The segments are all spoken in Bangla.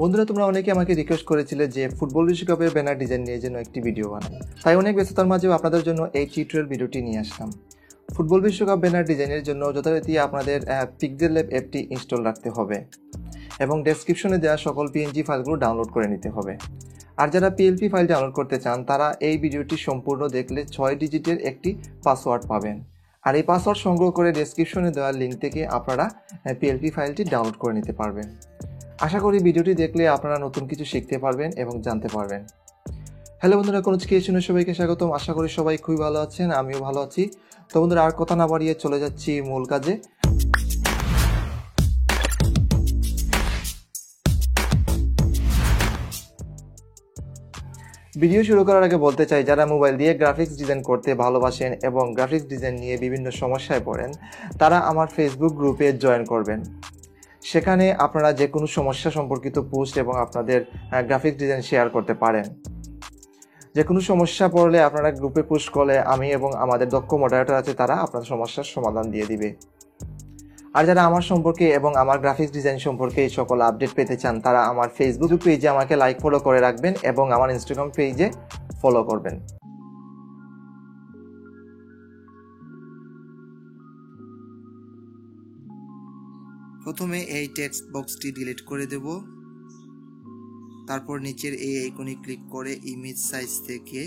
বন্ধুরা, তোমরা অনেকে আমাকে রিকোয়েস্ট করেছিলে যে ফুটবল বিশ্বকাপের ব্যানার ডিজাইন নিয়ে যেন একটি ভিডিও বানাই। তাই অনেক ব্যস্ততার মাঝেও আপনাদের জন্য এই টিউটোরিয়াল ভিডিওটি নিয়ে আসলাম। ফুটবল বিশ্বকাপ ব্যানার ডিজাইনের জন্য যথারীতি আপনাদের পিক্সেল ল্যাব অ্যাপটি ইনস্টল রাখতে হবে এবং ডেসক্রিপশনে দেওয়া সকল পিএনজি ফাইলগুলো ডাউনলোড করে নিতে হবে। আর যারা পিএলপি ফাইল ডাউনলোড করতে চান তারা এই ভিডিওটি সম্পূর্ণ দেখলে 6 ডিজিটের একটি পাসওয়ার্ড পাবেন। আর এই পাসওয়ার্ড সংগ্রহ করে ডেসক্রিপশনে দেওয়া লিঙ্ক থেকে আপনারা পিএলপি ফাইলটি ডাউনলোড করে নিতে পারবেন। আশা করি ভিডিওটি দেখলে আপনারা নতুন কিছু শিখতে পারবেন এবং জানতে পারবেন। হ্যালো বন্ধুরা, কোন ক্রিয়েশনে সবাইকে স্বাগতম। আশা করি সবাই খুবই ভালো আছেন, আমিও ভালো আছি। তো বন্ধুরা, আর কথা না বাড়িয়ে চলে যাচ্ছি মূল কাজে। ভিডিও শুরু করার আগে বলতে চাই, যারা মোবাইল দিয়ে গ্রাফিক্স ডিজাইন করতে ভালোবাসেন এবং গ্রাফিক্স ডিজাইন নিয়ে বিভিন্ন সমস্যায় পড়েন, তারা আমার ফেসবুক গ্রুপে জয়েন করবেন। সেখানে আপনারা যে কোনো সমস্যা সম্পর্কিত পোস্ট এবং আপনাদের গ্রাফিক্স ডিজাইন শেয়ার করতে পারেন। যে কোনো সমস্যা পড়লে আপনারা গ্রুপে পোস্ট করলে আমি এবং আমাদের দক্ষ মডারেটর আছে, তারা আপনার সমস্যার সমাধান দিয়ে দিবে। আর যারা আমার সম্পর্কে এবং আমার গ্রাফিক্স ডিজাইন সম্পর্কে এই সকল আপডেট পেতে চান, তারা আমার ফেসবুক পেজে আমাকে লাইক ফলো করে রাখবেন এবং আমার ইনস্টাগ্রাম পেজে ফলো করবেন। প্রথমে এই টেক্সট বক্সটি ডিলিট করে দেব। তারপর নিচের এই আইকনে ক্লিক করে ইমেজ সাইজ থেকে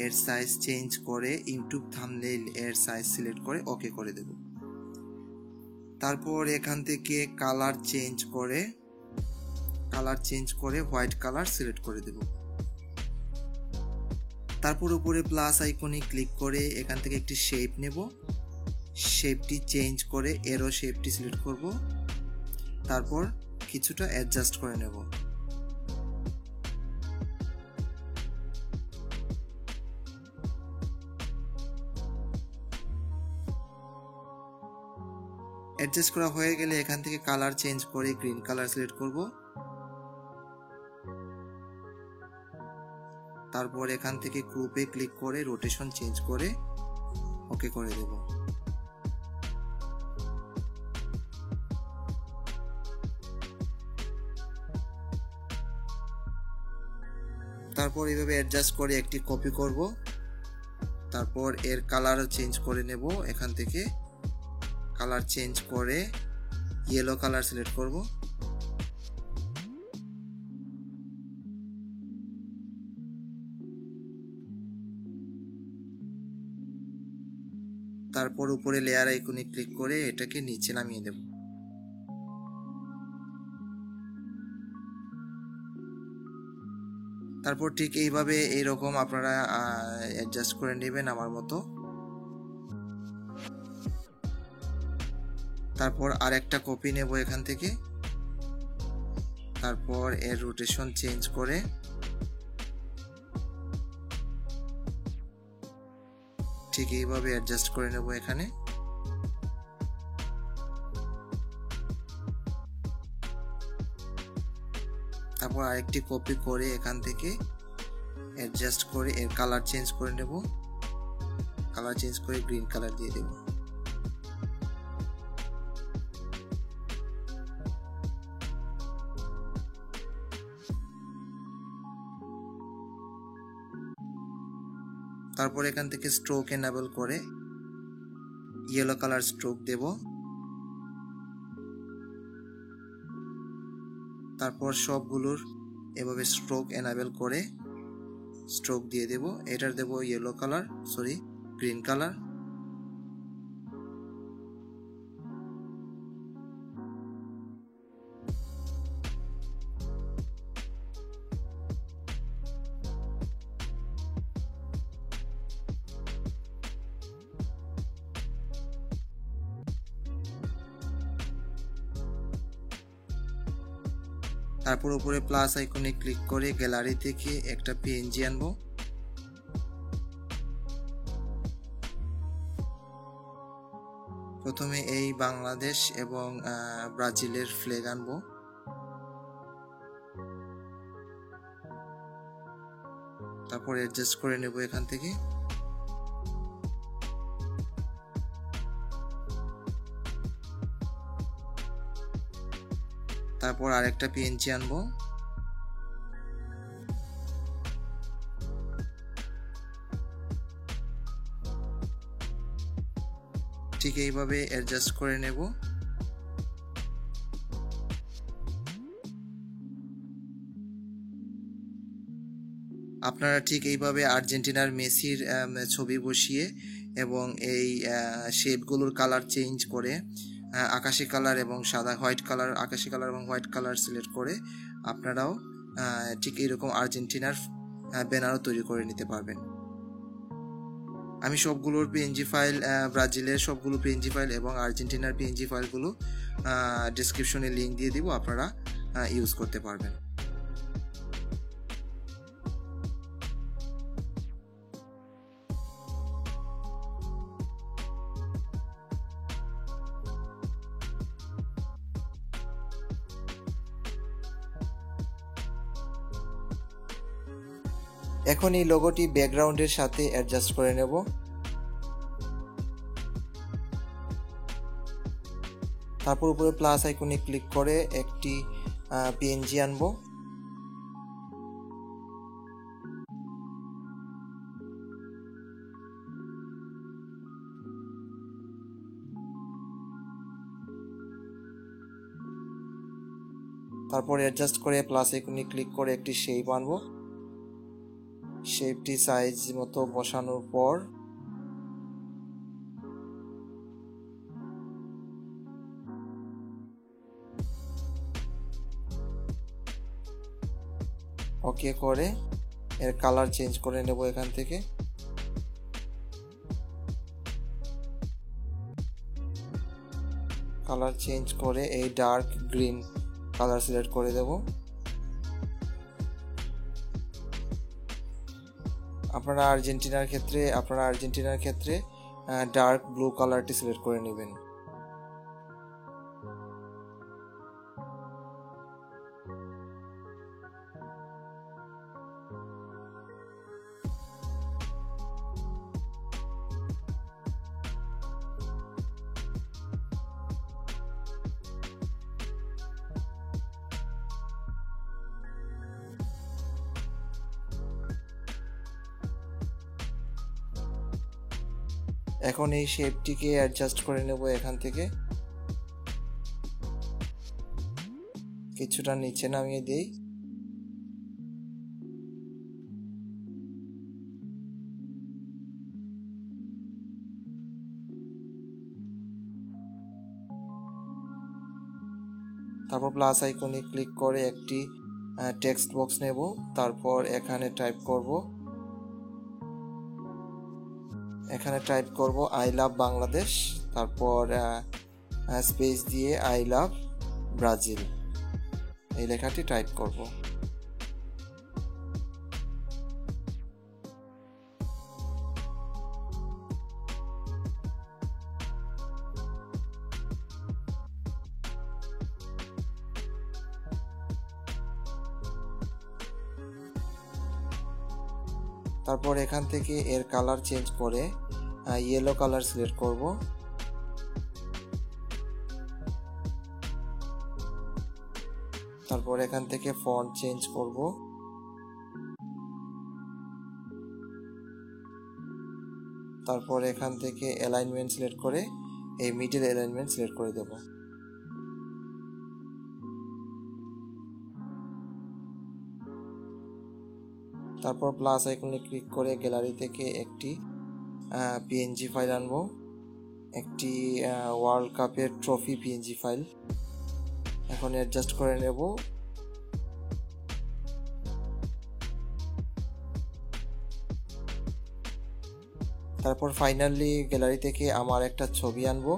এর সাইজ চেঞ্জ করে ইউটিউব থাম্বনেইল এর সাইজ সিলেক্ট করে ওকে করে দেব। তারপর এখান থেকে কালার চেঞ্জ করে হোয়াইট কালার সিলেক্ট করে দেব। তারপর উপরে প্লাস আইকনে ক্লিক করে এখান থেকে একটি শেপ নেব। শেপটি চেঞ্জ করে এরো শেপটি সিলেক্ট করব। তারপর কিছুটা অ্যাডজাস্ট করে নেব। অ্যাডজাস্ট করা হয়ে গেলে এখান থেকে কালার চেঞ্জ করে গ্রিন কালার সিলেক্ট করব। তারপর এখান থেকে গ্রুপে ক্লিক করে রোটেশন চেঞ্জ করে ওকে করে দেব। তারপর এইভাবে অ্যাডজাস্ট করে একটি কপি করব। তারপর এর কালারও চেঞ্জ করে নেব। এখান থেকে কালার চেঞ্জ করে ইয়েলো কালার সিলেক্ট করব। তারপর উপরে লেয়ার আইকনে ক্লিক করে এটাকে নিচে নামিয়ে দেব। তারপর ঠিক এইভাবে এইরকম আপনারা অ্যাডজাস্ট করে নেবেন আমার মতো। তারপর আরেকটা কপি নেব এখান থেকে। তারপর এর রোটেশন চেঞ্জ করে ঠিক এইভাবে অ্যাডজাস্ট করে নেব এখানে। তারপর আরেকটি কপি করে এখান থেকে অ্যাডজাস্ট করে এর কালার চেঞ্জ করে নেব। কালার চেঞ্জ করে গ্রিন কালার দিয়ে দেব। তারপর এখান থেকে স্ট্রোক এনেবল করে ইয়েলো কালার স্ট্রোক দেব। তারপর সবগুলোর এভাবে স্ট্রোক এনেবল করে স্ট্রোক দিয়ে দেব। এটার দেব ইয়েলো কালার, গ্রিন কালার। তারপর উপরে প্লাস আইকনে ক্লিক করে গ্যালারি থেকে একটা পিএনজি আনবো। প্রথমে এই বাংলাদেশ এবং ব্রাজিলের ফ্ল্যাগ আনবো। তারপর অ্যাডজাস্ট করে নেব এখান থেকে। তারপর আরেকটা পিএনজি আনবো, ঠিক এইভাবে অ্যাডজাস্ট করে নেব। আপনারা ঠিক এইভাবে আর্জেন্টিনার মেসির ছবি বসিয়ে এবং এই শেপগুলোর কালার চেঞ্জ করে আকাশি কালার এবং সাদা হোয়াইট কালার, আকাশি কালার এবং হোয়াইট কালার সিলেক্ট করে আপনারাও ঠিক এইরকম আর্জেন্টিনার ব্যানারও তৈরি করে নিতে পারবেন। আমি সবগুলোর পিএনজি ফাইল, ব্রাজিলের সবগুলো পিএনজি ফাইল এবং আর্জেন্টিনার পিএনজি ফাইলগুলো ডেসক্রিপশনে লিঙ্ক দিয়ে দিব, আপনারা ইউজ করতে পারবেন। এখন এই লোগোটি ব্যাকগ্রাউন্ডের সাথে অ্যাডজাস্ট করে নেব। তারপর উপরে প্লাস আইকনে ক্লিক করে একটি পিএনজি আনবো। তারপর অ্যাডজাস্ট করে প্লাস আইকনে ক্লিক করে একটি শেপ আনবো। শেপটি সাইজ মতো বসানোর পর ওকে করে এর কালার চেঞ্জ করে নেব। এখান থেকে কালার চেঞ্জ করে এই ডার্ক গ্রিন কালার সিলেক্ট করে দেব। আপনারা আর্জেন্টিনার ক্ষেত্রে ডার্ক ব্লু কালারটি সিলেক্ট করে নেবেন। এখন এই শেপটিকে অ্যাডজাস্ট করে নেব। এখান থেকে কিছুটা নিচে নামিয়ে দেই। তারপর প্লাস আইকনে ক্লিক করে একটি টেক্সট বক্স নেব। তারপর এখানে টাইপ করব আই লাভ বাংলাদেশ, তারপর স্পেস দিয়ে আই লাভ ব্রাজিল এই লেখাটি টাইপ করব। তারপর এখান থেকে এর কালার চেঞ্জ করে ইয়েলো কালার সিলেক্ট করব। তারপর এখান থেকে ফন্ট চেঞ্জ করব। তারপর এখান থেকে অ্যালাইনমেন্ট সিলেক্ট করে এই মিডল অ্যালাইনমেন্ট সিলেক্ট করে দেব। তারপর প্লাস আইকনে ক্লিক করে গ্যালারি থেকে একটি পিএনজি ফাইল আনবো, একটি ওয়ার্ল্ড কাপের ট্রফি পিএনজি ফাইল। এখন অ্যাডজাস্ট করে নেব। তারপর ফাইনালি গ্যালারি থেকে আমার একটা ছবি আনবো।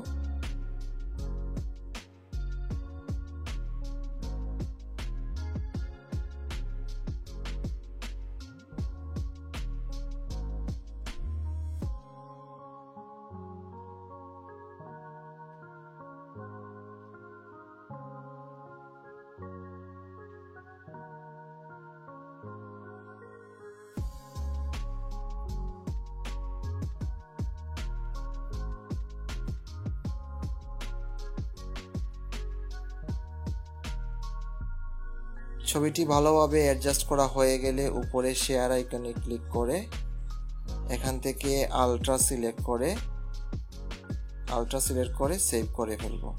ছবিটি ভালোভাবে অ্যাডজাস্ট করা হয়ে গেলে উপরে শেয়ার আইকনে ক্লিক করে এখান থেকে আলট্রা সিলেক্ট করে আলট্রা সিলেক্ট করে সেভ করে ফেলবো।